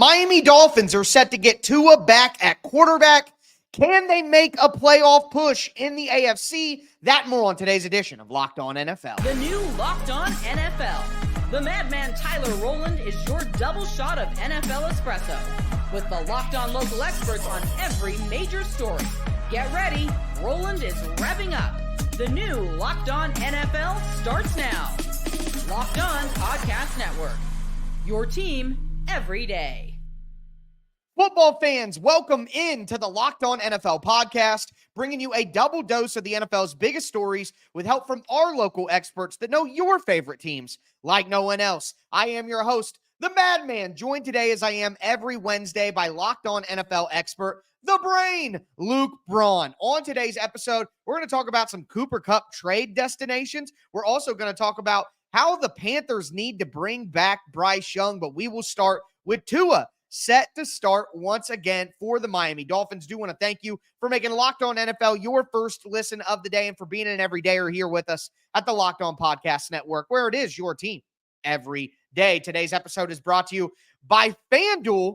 Miami Dolphins are set to get Tua back at quarterback. Can they make a playoff push in the AFC? That and more on today's edition of Locked On NFL. The new Locked On NFL. The madman Tyler Rowland is your double shot of NFL espresso with the Locked On local experts on every major story. Get ready. Rowland is revving up. The new Locked On NFL starts now. Locked On Podcast Network. Your team every day. Football fans, welcome into the Locked On NFL podcast, bringing you a double dose of the NFL's biggest stories with help from our local experts that know your favorite teams like no one else. I am your host, the Madman, joined today as I am every Wednesday by Locked On NFL expert, the Brain, Luke Braun. On today's episode, we're going to talk about some Cooper Kupp trade destinations. We're also going to talk about how the Panthers need to bring back Bryce Young, but we will start with Tua, set to start once again for the Miami Dolphins. Do want to thank you for making Locked On NFL your first listen of the day and for being an everydayer here with us at the Locked On Podcast Network, where it is your team every day. Today's episode is brought to you by FanDuel.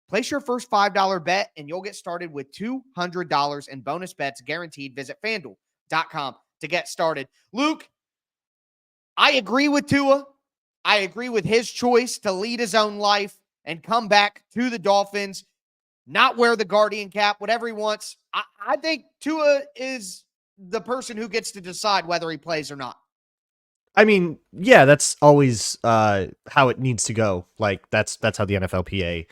Place your first $5 bet and you'll get started with $200 in bonus bets guaranteed. Visit FanDuel.com to get started. Luke, I agree with Tua. I agree with his choice to lead his own life and come back to the Dolphins, not wear the Guardian cap, whatever he wants. I think Tua is the person who gets to decide whether he plays or not. I mean, yeah, that's always how it needs to go. Like that's how the NFLPA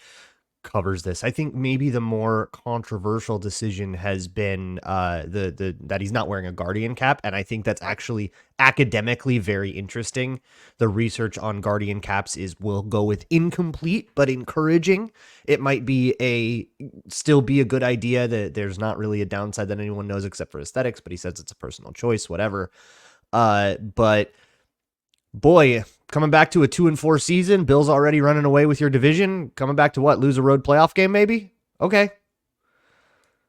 covers this. I think maybe the more controversial decision has been that he's not wearing a Guardian cap, and I think that's actually academically very interesting. The research on Guardian caps will go with incomplete but encouraging. It might still be a good idea that there's not really a downside that anyone knows except for aesthetics, but he says it's a personal choice, whatever. But boy, coming back to a 2-4 season, Bills already running away with your division. Coming back to what? Lose a road playoff game, maybe? Okay.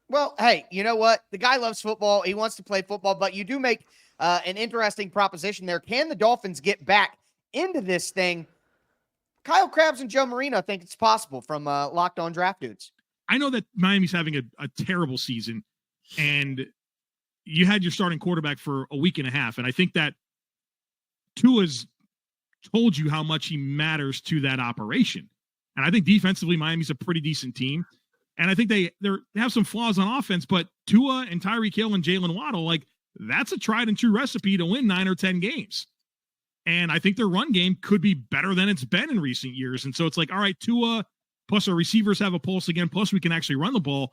Well, hey, you know what? The guy loves football. He wants to play football, but you do make an interesting proposition there. Can the Dolphins get back into this thing? Kyle Krabs and Joe Marino think it's possible from Locked On Draft Dudes. I know that Miami's having a terrible season, and you had your starting quarterback for a week and a half, and I think that Tua's told you how much he matters to that operation. And I think defensively, Miami's a pretty decent team. And I think they have some flaws on offense, but Tua and Tyreek Hill and Jalen Waddle, like that's a tried and true recipe to win 9 or 10 games. And I think their run game could be better than it's been in recent years. And so it's like, all right, Tua, plus our receivers have a pulse again, plus we can actually run the ball.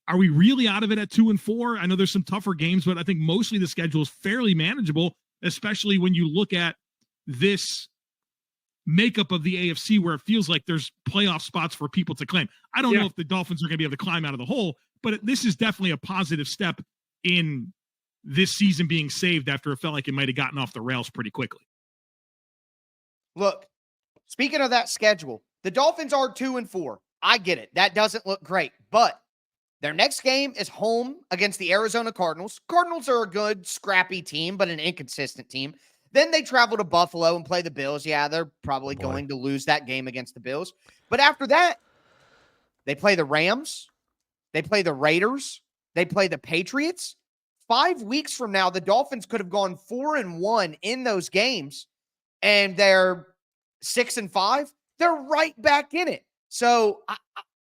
Are we really out of it at 2-4? I know there's some tougher games, but I think mostly the schedule is fairly manageable, especially when you look at this makeup of the AFC where it feels like there's playoff spots for people to claim. I don't know if the Dolphins are going to be able to climb out of the hole, but this is definitely a positive step in this season being saved after it felt like it might have gotten off the rails pretty quickly. Look, speaking of that schedule, the Dolphins are 2-4. I get it. That doesn't look great, but their next game is home against the Arizona Cardinals. Cardinals are a good, scrappy team, but an inconsistent team. Then they travel to Buffalo and play the Bills. Yeah, they're probably going to lose that game against the Bills. But after that, they play the Rams. They play the Raiders. They play the Patriots. 5 weeks from now, the Dolphins could have gone 4-1 in those games, and they're 6-5. They're right back in it. So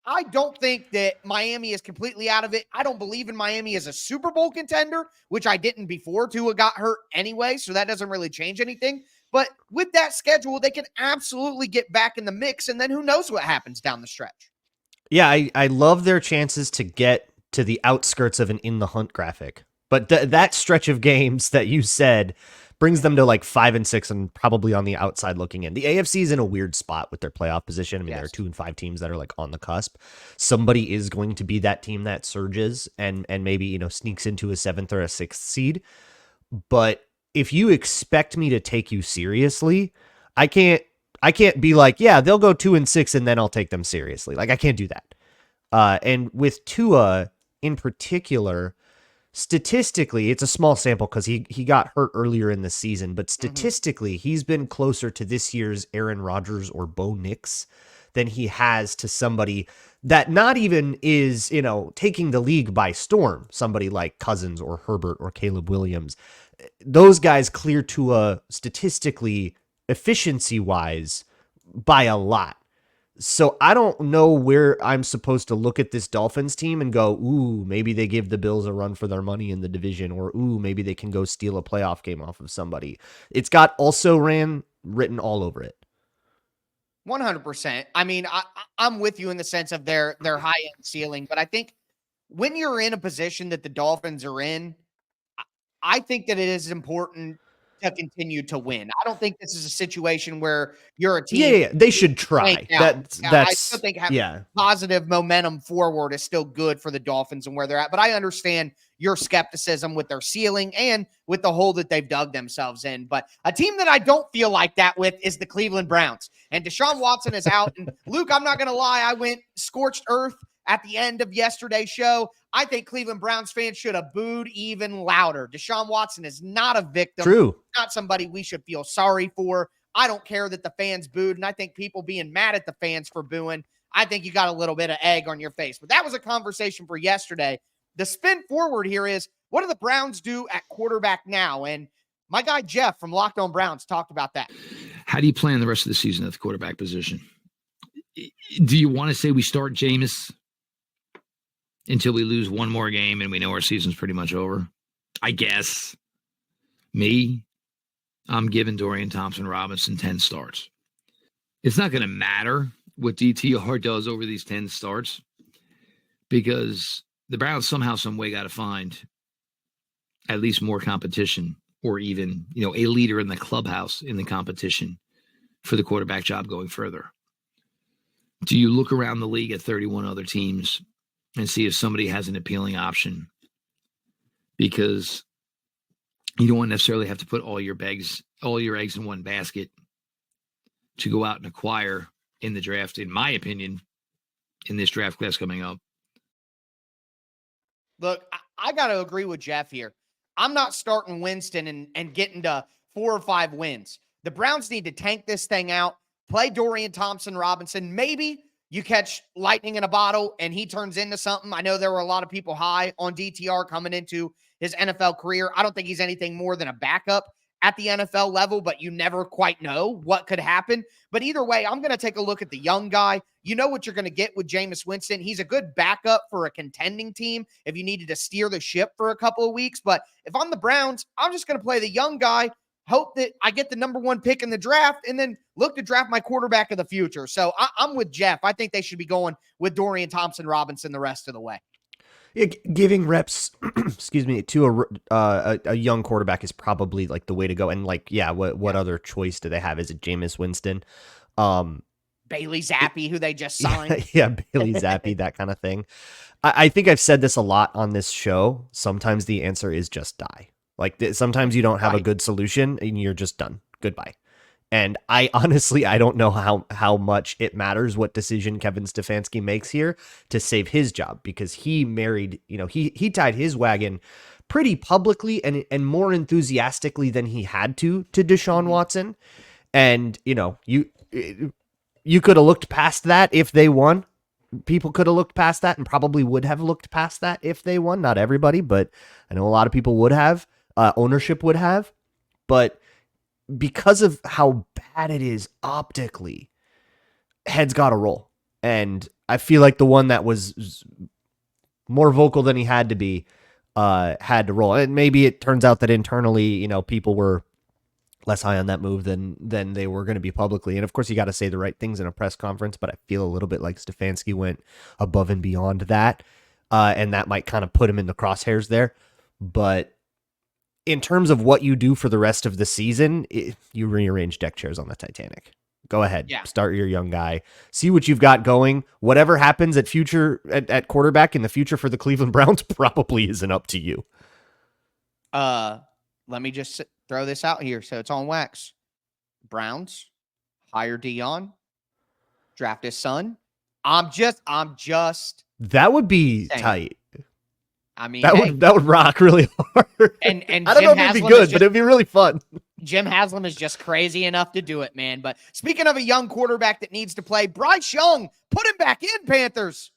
I don't think that Miami is completely out of it. I don't believe in Miami as a Super Bowl contender, which I didn't before Tua got hurt anyway, so that doesn't really change anything. But with that schedule, they can absolutely get back in the mix, and then who knows what happens down the stretch. Yeah, I love their chances to get to the outskirts of an in the hunt graphic. But that stretch of games that you said brings them to like 5-6 and probably on the outside looking in. The AFC is in a weird spot with their playoff position. I mean, there are 2 and 5 teams that are like on the cusp. Somebody is going to be that team that surges and maybe, sneaks into a 7th or a 6th seed. But if you expect me to take you seriously, I can't be like, yeah, they'll go 2-6 and then I'll take them seriously. Like I can't do that. And with Tua in particular, statistically, it's a small sample because he got hurt earlier in the season, but statistically, he's been closer to this year's Aaron Rodgers or Bo Nix than he has to somebody that not even is, taking the league by storm. Somebody like Cousins or Herbert or Caleb Williams. Those guys clear Tua statistically, efficiency-wise, by a lot. So I don't know where I'm supposed to look at this Dolphins team and go, ooh, maybe they give the Bills a run for their money in the division, or ooh, maybe they can go steal a playoff game off of somebody. It's got also ran written all over it. 100%. I mean, I'm with you in the sense of their high-end ceiling, but I think when you're in a position that the Dolphins are in, I think that it is important to continue to win. I don't think this is a situation where you're a team. Yeah, they should try. That's I still think having positive momentum forward is still good for the Dolphins and where they're at. But I understand your skepticism with their ceiling and with the hole that they've dug themselves in. But a team that I don't feel like that with is the Cleveland Browns. And Deshaun Watson is out. And Luke, I'm not going to lie, I went scorched earth at the end of yesterday's show. I think Cleveland Browns fans should have booed even louder. Deshaun Watson is not a victim. True. Not somebody we should feel sorry for. I don't care that the fans booed, and I think people being mad at the fans for booing, I think you got a little bit of egg on your face. But that was a conversation for yesterday. The spin forward here is, what do the Browns do at quarterback now? And my guy Jeff from Locked On Browns talked about that. How do you plan the rest of the season at the quarterback position? Do you want to say we start Jameis until we lose one more game and we know our season's pretty much over? I guess. I'm giving Dorian Thompson-Robinson 10 starts. It's not going to matter what DTR does over these 10 starts because the Browns somehow, some way got to find at least more competition or even, a leader in the clubhouse in the competition for the quarterback job going further. Do you look around the league at 31 other teams and see if somebody has an appealing option? Because you don't necessarily have to put all your eggs in one basket to go out and acquire in the draft, in my opinion, in this draft class coming up. Look, I got to agree with Jeff here. I'm not starting Winston and getting to 4 or 5 wins. The Browns need to tank this thing out, play Dorian Thompson-Robinson. Maybe you catch lightning in a bottle and he turns into something. I know there were a lot of people high on DTR coming into his NFL career. I don't think he's anything more than a backup at the NFL level, but you never quite know what could happen. But either way, I'm going to take a look at the young guy. You know what you're going to get with Jameis Winston. He's a good backup for a contending team if you needed to steer the ship for a couple of weeks. But if I'm the Browns, I'm just going to play the young guy, hope that I get the number 1 pick in the draft, and then look to draft my quarterback of the future. So I'm with Jeff. I think they should be going with Dorian Thompson-Robinson the rest of the way. Yeah, giving reps, to a young quarterback is probably like the way to go. And what other choice do they have? Is it Jameis Winston? Bailey Zappi, who they just signed. Yeah, Bailey Zappi, that kind of thing. I think I've said this a lot on this show. Sometimes the answer is just die. Sometimes you don't have a good solution and you're just done. Goodbye. And I don't know how much it matters what decision Kevin Stefanski makes here to save his job, because he married, he tied his wagon pretty publicly and more enthusiastically than he had to Deshaun Watson. And, you could have looked past that if they won. People could have looked past that and probably would have looked past that if they won. Not everybody, but I know a lot of people would have. Ownership would have. But because of how bad it is optically, heads got to roll. And I feel like the one that was more vocal than he had to be had to roll. And maybe it turns out that internally, people were less high on that move than they were going to be publicly. And of course, you got to say the right things in a press conference, but I feel a little bit like Stefanski went above and beyond that. And that might kind of put him in the crosshairs there. But in terms of what you do for the rest of the season, you rearrange deck chairs on the Titanic. Go ahead. Yeah. Start your young guy. See what you've got going. Whatever happens at quarterback in the future for the Cleveland Browns probably isn't up to you. Let me just throw this out here so it's on wax. Browns hire Dion, draft his son. I'm just that would be saying. tight. I mean, that would rock really hard. And I don't know Jim if it'd be Haslam good, but it'd be really fun. Jim Haslam is just crazy enough to do it, man. But speaking of a young quarterback that needs to play, Bryce Young, put him back in, Panthers.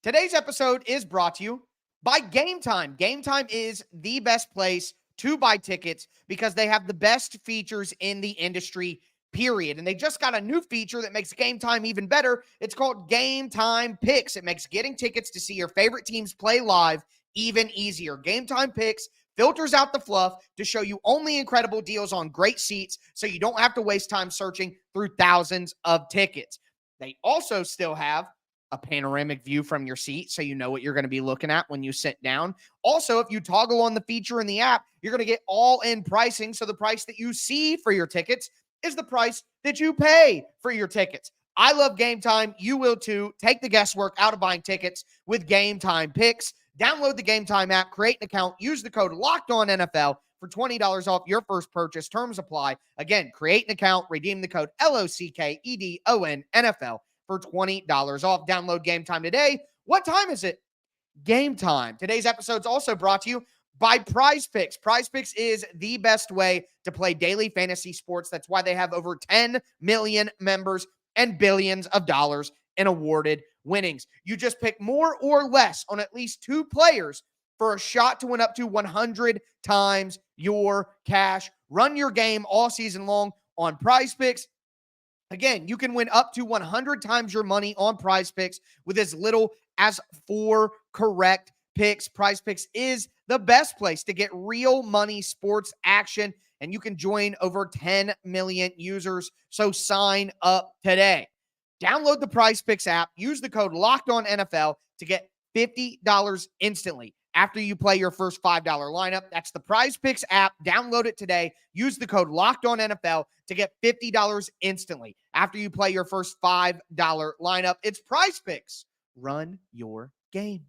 Today's episode is brought to you by Game Time. Game Time is the best place to buy tickets because they have the best features in the industry, period. And they just got a new feature that makes Game Time even better. It's called Game Time Picks. It makes getting tickets to see your favorite teams play live even easier. Game Time Picks filters out the fluff to show you only incredible deals on great seats so you don't have to waste time searching through thousands of tickets. They also still have a panoramic view from your seat so you know what you're going to be looking at when you sit down. Also, if you toggle on the feature in the app, you're going to get all-in pricing, so the price that you see for your tickets is the price that you pay for your tickets. I love Game Time. You will too. Take the guesswork out of buying tickets with Game Time Picks. Download the Game Time app, create an account, use the code LOCKEDONNFL for $20 off your first purchase. Terms apply. Again, create an account, redeem the code LOCKEDONNFL for $20 off. Download Game Time today. What time is it? Game time. Today's episode is also brought to you by Prize Picks. Prize Picks is the best way to play daily fantasy sports. That's why they have over 10 million members and billions of dollars in awarded winnings. You just pick more or less on at least 2 players for a shot to win up to 100 times your cash. Run your game all season long on Prize Picks. Again, you can win up to 100 times your money on Prize Picks with as little as 4 correct picks. Prize Picks is the best place to get real money sports action, and you can join over 10 million users. So sign up today. Download the Prize Picks app. Use the code LOCKEDONNFL to get $50 instantly after you play your first $5 lineup. That's the Prize Picks app. Download it today. Use the code LOCKEDONNFL to get $50 instantly after you play your first $5 lineup. It's Prize Picks. Run your game.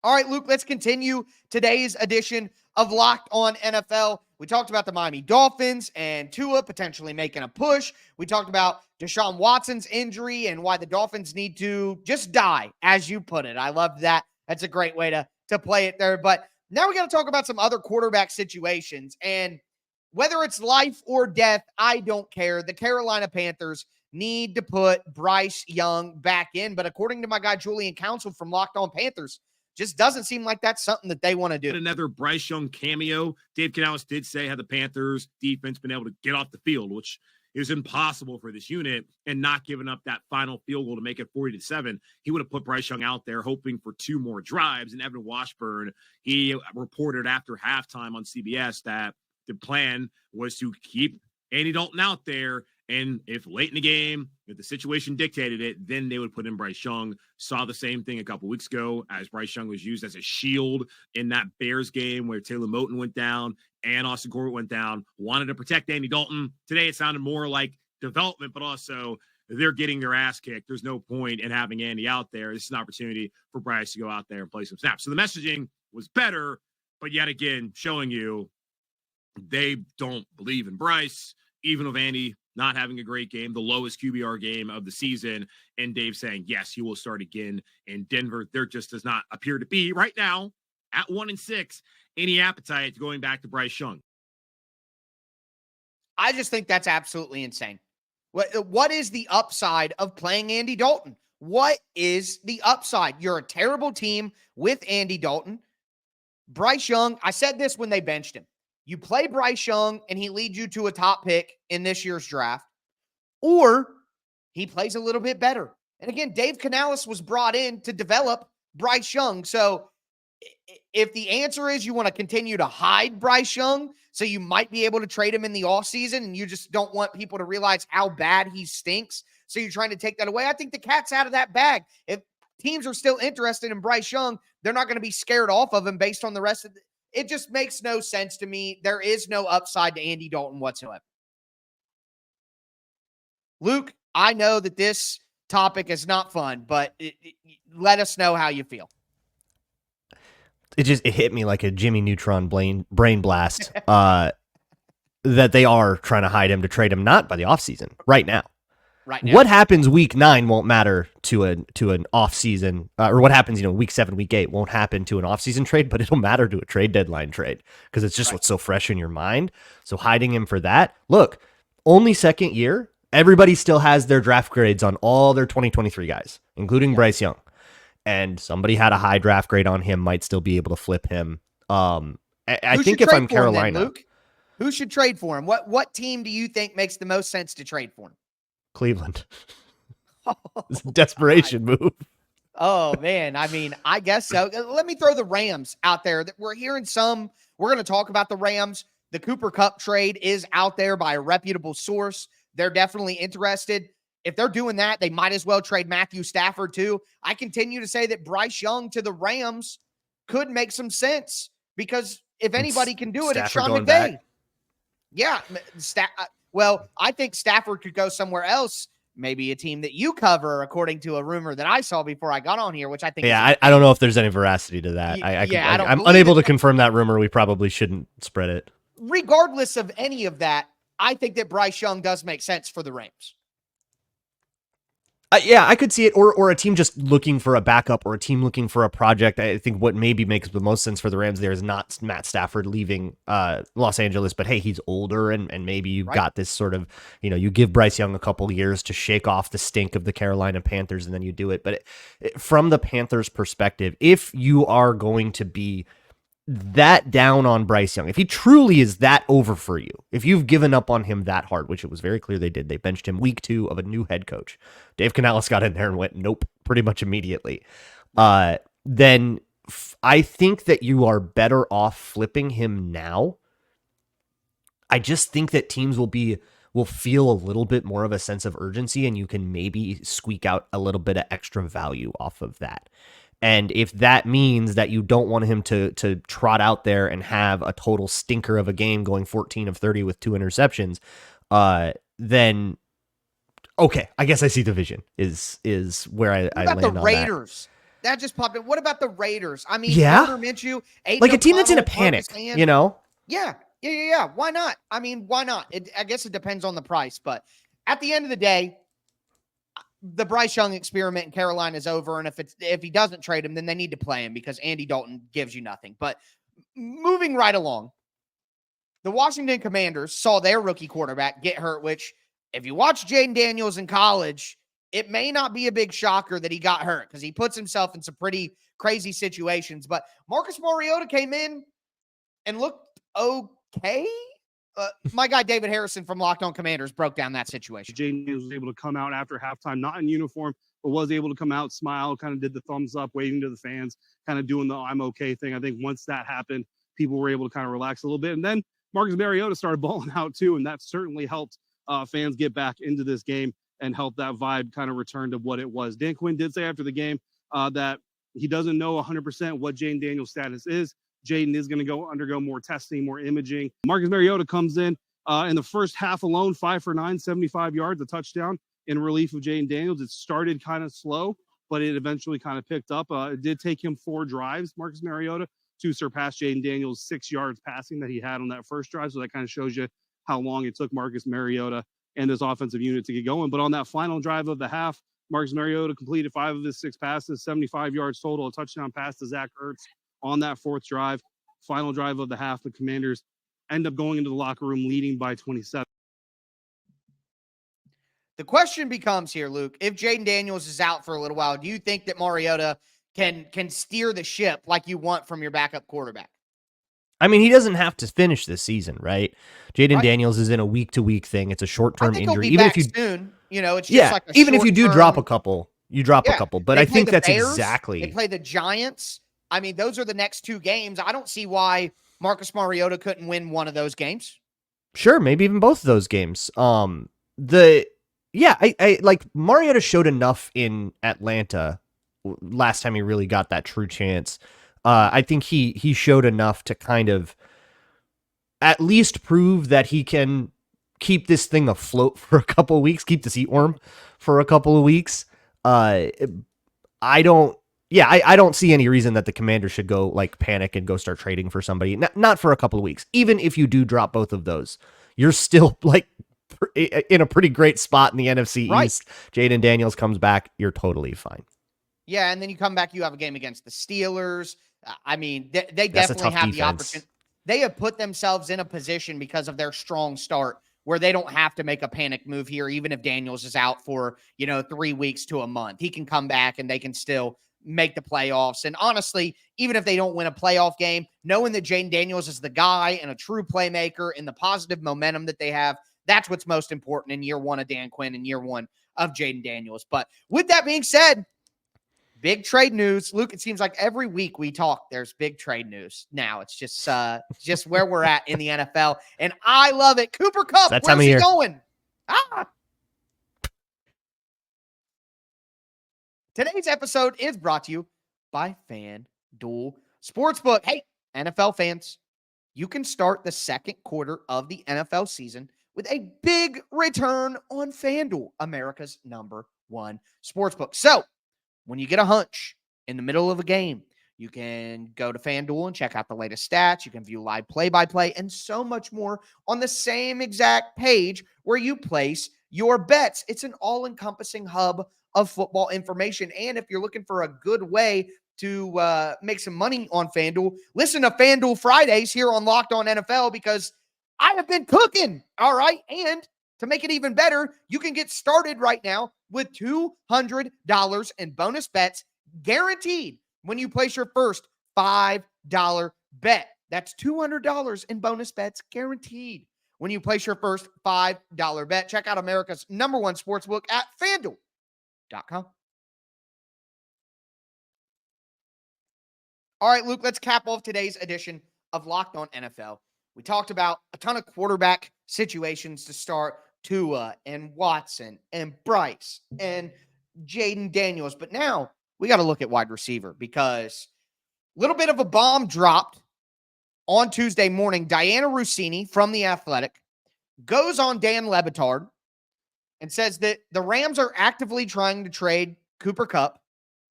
All right, Luke, let's continue today's edition of Locked On NFL. We talked about the Miami Dolphins and Tua potentially making a push. We talked about Deshaun Watson's injury and why the Dolphins need to just die, as you put it. I love that. That's a great way to play it there. But now we got to talk about some other quarterback situations. And whether it's life or death, I don't care. The Carolina Panthers need to put Bryce Young back in. But according to my guy, Julian Council from Locked On Panthers, just doesn't seem like that's something that they want to do. Another Bryce Young cameo. Dave Canales did say had the Panthers defense been able to get off the field, which is impossible for this unit, and not giving up that final field goal to make it 40-7, he would have put Bryce Young out there hoping for 2 more drives. And Evan Washburn, he reported after halftime on CBS that the plan was to keep Andy Dalton out there. And if late in the game, if the situation dictated it, then they would put in Bryce Young. Saw the same thing a couple weeks ago as Bryce Young was used as a shield in that Bears game where Taylor Moton went down and Austin Corbett went down. Wanted to protect Andy Dalton. Today it sounded more like development, but also they're getting their ass kicked. There's no point in having Andy out there. This is an opportunity for Bryce to go out there and play some snaps. So the messaging was better, but yet again, showing you they don't believe in Bryce, even with Andy not having a great game, the lowest QBR game of the season, and Dave saying, yes, he will start again in Denver. There just does not appear to be right now at 1-6 any appetite going back to Bryce Young. I just think that's absolutely insane. What is the upside of playing Andy Dalton? What is the upside? You're a terrible team with Andy Dalton. Bryce Young, I said this when they benched him. You play Bryce Young and he leads you to a top pick in this year's draft, or he plays a little bit better. And again, Dave Canales was brought in to develop Bryce Young. So if the answer is you want to continue to hide Bryce Young, so you might be able to trade him in the offseason and you just don't want people to realize how bad he stinks, so you're trying to take that away, I think the cat's out of that bag. If teams are still interested in Bryce Young, they're not going to be scared off of him based on the rest of it. Just makes no sense to me. There is no upside to Andy Dalton whatsoever. Luke, I know that this topic is not fun, but let us know how you feel. It hit me like a Jimmy Neutron brain blast that they are trying to hide him to trade him not by the offseason, right now. right now. What happens week 9 won't matter to an off season, or what happens, week 7, week 8 won't happen to an off season trade, but it'll matter to a trade deadline trade because it's just what's so fresh in your mind. So hiding him for that, look, only second year, everybody still has their draft grades on all their 2023 guys, including Bryce Young, and somebody had a high draft grade on him, might still be able to flip him. I think if I'm Carolina, then, Luke? Who should trade for him? What team do you think makes the most sense to trade for him? Cleveland. It's a desperation move. Oh, man. I mean, I guess so. Let me throw the Rams out there. We're hearing some. We're going to talk about the Rams. The Cooper Kupp trade is out there by a reputable source. They're definitely interested. If they're doing that, they might as well trade Matthew Stafford too. I continue to say that Bryce Young to the Rams could make some sense because if anybody can do it, it's Sean McVay. Back. Yeah. Well, I think Stafford could go somewhere else, maybe a team that you cover, according to a rumor that I saw before I got on here, which I think. Yeah, I don't know if there's any veracity to that. I'm unable to confirm that rumor. We probably shouldn't spread it. Regardless of any of that, I think that Bryce Young does make sense for the Rams. Yeah, I could see it, or a team just looking for a backup, or a team looking for a project. I think what maybe makes the most sense for the Rams there is not Matt Stafford leaving Los Angeles, but hey, he's older, and maybe you've got this sort of, you give Bryce Young a couple years to shake off the stink of the Carolina Panthers, and then you do it. But from the Panthers' perspective, if you are going to be that down on Bryce Young, if he truly is that over for you, if you've given up on him that hard, which it was very clear they did, they benched him week 2 of a new head coach. Dave Canales got in there and went, nope, pretty much immediately. Then I think that you are better off flipping him now. I just think that teams will feel a little bit more of a sense of urgency, and you can maybe squeak out a little bit of extra value off of that. And if that means that you don't want him to trot out there and have a total stinker of a game going 14 of 30 with 2 interceptions, then okay, I guess I see the vision is where I land on the Raiders? That just popped in. What about the Raiders? I mean, Minshew, like a team that's in a panic, Yeah. Why not? I mean, why not? I guess it depends on the price, but at the end of the day, the Bryce Young experiment in Carolina is over, and if he doesn't trade him, then they need to play him because Andy Dalton gives you nothing. But moving right along, the Washington Commanders saw their rookie quarterback get hurt, which if you watch Jayden Daniels in college, it may not be a big shocker that he got hurt because he puts himself in some pretty crazy situations. But Marcus Mariota came in and looked okay. My guy David Harrison from Locked On Commanders broke down that situation. Jayden Daniels was able to come out after halftime, not in uniform, but was able to come out, smile, kind of did the thumbs up, waving to the fans, kind of doing the I'm okay thing. I think once that happened, people were able to kind of relax a little bit. And then Marcus Mariota started balling out too, and that certainly helped fans get back into this game and help that vibe kind of return to what it was. Dan Quinn did say after the game that he doesn't know 100% what Jayden Daniels' status is. Jayden is going to undergo more testing, more imaging. Marcus Mariota comes in the first half alone, 5 for 9, 75 yards, a touchdown in relief of Jayden Daniels. It started kind of slow, but it eventually kind of picked up. It did take him 4 drives, Marcus Mariota, to surpass Jayden Daniels' 6 yards passing that he had on that first drive. So that kind of shows you how long it took Marcus Mariota and this offensive unit to get going. But on that final drive of the half, Marcus Mariota completed 5 of his 6 passes, 75 yards total, a touchdown pass to Zach Ertz on that 4th drive. Final drive of the half, the Commanders end up going into the locker room leading by 27. The question becomes here, Luke, if Jayden Daniels is out for a little while, do you think that Mariota can steer the ship like you want from your backup quarterback? I mean, he doesn't have to finish this season, right? Jayden Daniels is in a week-to-week thing. It's a short-term injury. Even if you soon, it's just like a even if you do drop a couple, you drop a couple. But I think that's Bears, exactly. They play the Giants. I mean, those are the next 2 games. I don't see why Marcus Mariota couldn't win one of those games. Sure, maybe even both of those games. I like Mariota showed enough in Atlanta last time he really got that true chance. I think he showed enough to kind of at least prove that he can keep this thing afloat for a couple of weeks, keep the seat warm for a couple of weeks. I don't see any reason that the Commanders should go like panic and go start trading for somebody. Not for a couple of weeks. Even if you do drop both of those, you're still like in a pretty great spot in the NFC Right. East. Jayden Daniels comes back, you're totally fine. Yeah, and then you come back, you have a game against the Steelers. I mean, they That's a definitely tough have the defense. opportunity. They have put themselves in a position because of their strong start where they don't have to make a panic move here, even if Daniels is out for, 3 weeks to a month. He can come back and they can still make the playoffs. And honestly, even if they don't win a playoff game, knowing that Jayden Daniels is the guy and a true playmaker and the positive momentum that they have, that's what's most important in year one of Dan Quinn and year one of Jayden Daniels. But with that being said, big trade news. Luke, it seems like every week we talk, there's big trade news. Now it's just where we're at in the NFL. And I love it. Cooper Kupp, That time where's of he year. going? Today's episode is brought to you by FanDuel Sportsbook. Hey, NFL fans, you can start the second quarter of the NFL season with a big return on FanDuel, America's #1 sportsbook. So, when you get a hunch in the middle of a game, you can go to FanDuel and check out the latest stats. You can view live play-by-play and so much more on the same exact page where you place your bets. It's an all-encompassing hub of football information. And if you're looking for a good way to make some money on FanDuel, listen to FanDuel Fridays here on Locked On NFL because I have been cooking, all right? And to make it even better, you can get started right now with $200 in bonus bets guaranteed when you place your first $5 bet. That's $200 in bonus bets guaranteed when you place your first $5 bet. Check out America's #1 sportsbook at FanDuel.com. All right, Luke, let's cap off today's edition of Locked On NFL. We talked about a ton of quarterback situations to start. Tua and Watson and Bryce and Jayden Daniels. But now we got to look at wide receiver because a little bit of a bomb dropped on Tuesday morning. Diana Rossini from The Athletic goes on Dan Le Batard and says that the Rams are actively trying to trade Cooper Kupp.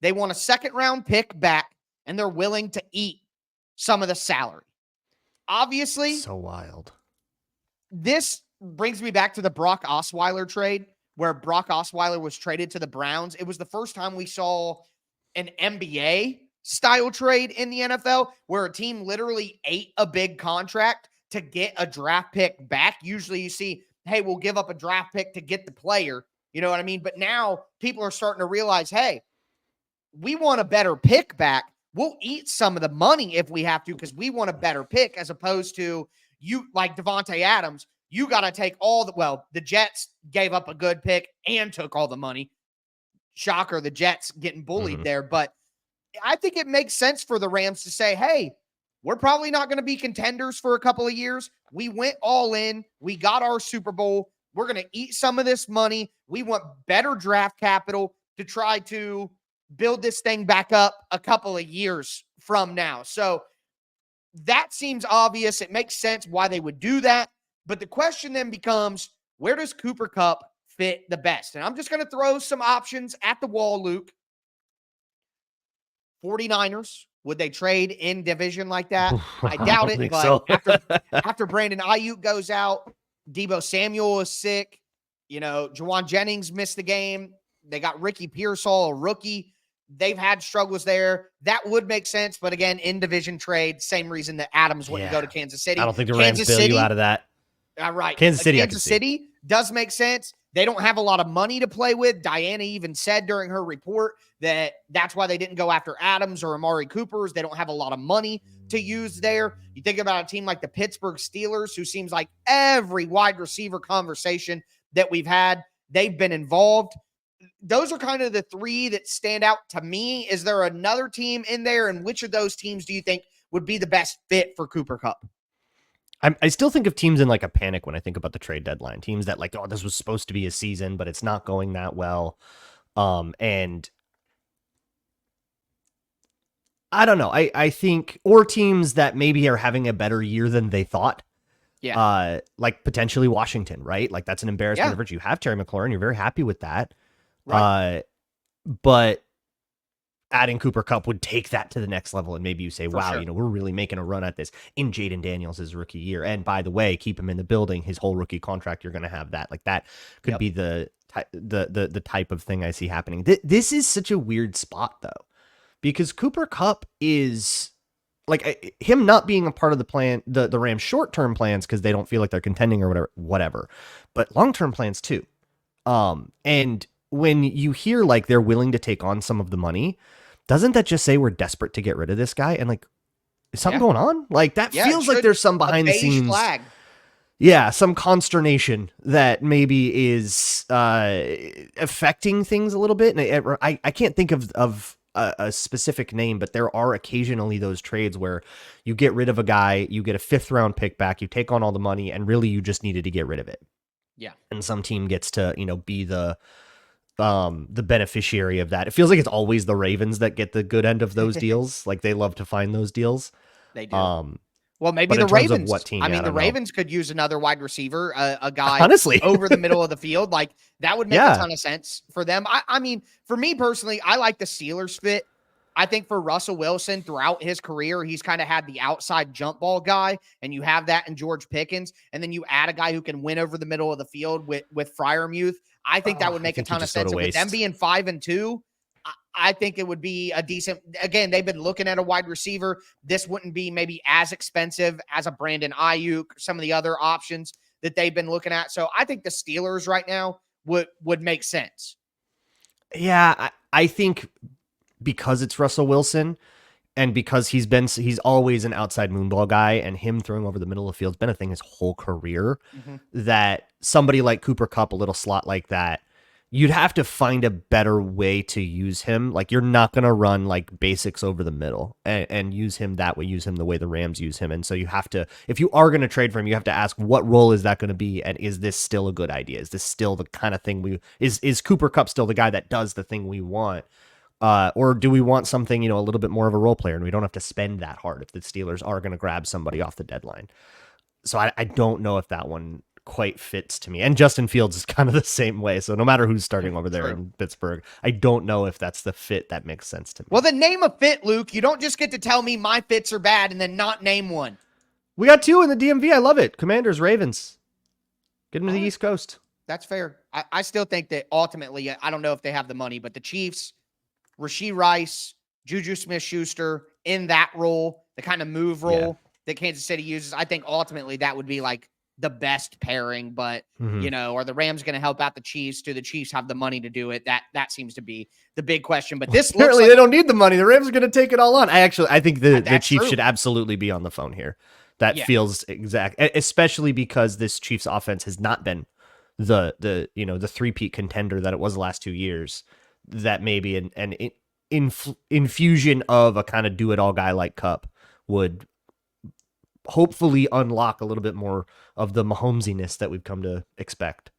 They want a second-round pick back, and they're willing to eat some of the salary. Obviously, So wild. this brings me back to the Brock Osweiler trade, where Brock Osweiler was traded to the Browns. It was the first time we saw an NBA-style trade in the NFL, where a team literally ate a big contract to get a draft pick back. Usually you see, hey, we'll give up a draft pick to get the player. You know what I mean? But now people are starting to realize, hey, we want a better pick back. We'll eat some of the money if we have to because we want a better pick, as opposed to you like Devontae Adams. You got to take the Jets gave up a good pick and took all the money. Shocker, the Jets getting bullied there. But I think it makes sense for the Rams to say, hey, we're probably not going to be contenders for a couple of years. We went all in. We got our Super Bowl. We're going to eat some of this money. We want better draft capital to try to build this thing back up a couple of years from now. So that seems obvious. It makes sense why they would do that. But the question then becomes, where does Cooper Kupp fit the best? And I'm just going to throw some options at the wall, Luke. 49ers, would they trade in division like that? I doubt it, but so. after Brandon Ayuk goes out, Deebo Samuel is sick. Juwan Jennings missed the game. They got Ricky Pearsall, a rookie. They've had struggles there. That would make sense. But again, in division trade, same reason that Adams wouldn't go to Kansas City. I don't think the Rams bail you out of that. Right. Kansas City, Kansas City does make sense. They don't have a lot of money to play with. Diana even said during her report that that's why they didn't go after Adams or Amari Cooper. They don't have a lot of money to use there. You think about a team like the Pittsburgh Steelers, who seems like every wide receiver conversation that we've had, they've been involved. Those are kind of the three that stand out to me. Is there another team in there? And which of those teams do you think would be the best fit for Cooper Kupp? I still think of teams in like a panic when I think about the trade deadline. Teams that like, oh, this was supposed to be a season, but it's not going that well. And I don't know. I think, or teams that maybe are having a better year than they thought. Yeah. Like potentially Washington, right? Like that's an embarrassment of riches. You have Terry McLaurin. You're very happy with that. Right. But adding Cooper Kupp would take that to the next level. And maybe you say, wow, sure. we're really making a run at this in Jayden Daniels' rookie year. And by the way, keep him in the building, his whole rookie contract, you're going to have that. Like that could be the type of thing I see happening. This is such a weird spot though, because Cooper Kupp is like him not being a part of the plan, the Rams short-term plans, because they don't feel like they're contending or whatever, but long-term plans too. And when you hear like they're willing to take on some of the money, doesn't that just say we're desperate to get rid of this guy? And like, is something going on? Like that feels like there's some behind the scenes flag. Yeah, some consternation that maybe is affecting things a little bit. And I can't think of a specific name, but there are occasionally those trades where you get rid of a guy, you get a 5th round pick back, you take on all the money, and really you just needed to get rid of it. Yeah. And some team gets to, be the beneficiary of that. It feels like it's always the Ravens that get the good end of those deals. Like they love to find those deals. They do. Well, maybe but the in terms of Ravens. what team, I mean, I the don't know. Ravens could use another wide receiver, a guy Honestly. over the middle of the field. Like that would make a ton of sense for them. I mean, for me personally, I like the Steelers fit. I think for Russell Wilson throughout his career, he's kind of had the outside jump ball guy, and you have that in George Pickens, and then you add a guy who can win over the middle of the field with Freiermuth. I think that would make a ton of sense. And with them being 5-2, I think it would be a decent, again, they've been looking at a wide receiver. This wouldn't be maybe as expensive as a Brandon Ayuk, some of the other options that they've been looking at. So I think the Steelers right now would make sense. Yeah, I think because it's Russell Wilson and because he's always an outside moonball guy, and him throwing over the middle of the field has been a thing his whole career, that somebody like Cooper Kupp, a little slot like that, you'd have to find a better way to use him. Like you're not going to run like basics over the middle and use him that way, use him the way the Rams use him. And so you have to, if you are going to trade for him, you have to ask what role is that going to be? And is this still a good idea? Is this still the kind of thing is Cooper Kupp still the guy that does the thing we want? Or do we want something, a little bit more of a role player, and we don't have to spend that hard if the Steelers are going to grab somebody off the deadline? So I don't know if that one quite fits to me. And Justin Fields is kind of the same way. So no matter who's starting over there in Pittsburgh, I don't know if that's the fit that makes sense to me. Well, then name a fit, Luke. You don't just get to tell me my fits are bad and then not name one. We got 2 in the DMV. I love it. Commanders, Ravens. Get them to the East Coast. That's fair. I still think that ultimately, I don't know if they have the money, but the Chiefs, Rashee Rice, Juju Smith-Schuster in that role, the kind of move role that Kansas City uses, I think ultimately that would be like the best pairing. But, are the Rams going to help out the Chiefs? Do the Chiefs have the money to do it? That seems to be the big question. But this apparently looks like, they don't need the money. The Rams are going to take it all on. I think the Chiefs true. should absolutely be on the phone here. That feels exact, especially because this Chiefs offense has not been the three-peat contender that it was the last 2 years. That maybe an infusion of a kind of do-it-all guy like Kupp would hopefully unlock a little bit more of the Mahomesiness that we've come to expect.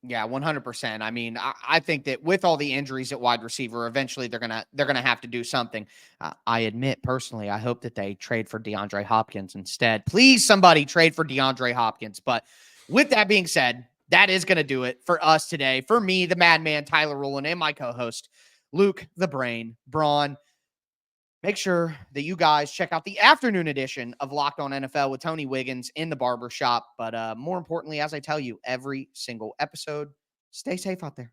Yeah, 100%. I mean, I think that with all the injuries at wide receiver, eventually they're gonna have to do something. I admit personally, I hope that they trade for DeAndre Hopkins instead. Please, somebody trade for DeAndre Hopkins. But with that being said, that is gonna do it for us today. For me, the Madman Tyler Rowland, and my co-host Luke the Brain Braun. Make sure that you guys check out the afternoon edition of Locked On NFL with Tony Wiggins in the barbershop. But more importantly, as I tell you every single episode, stay safe out there.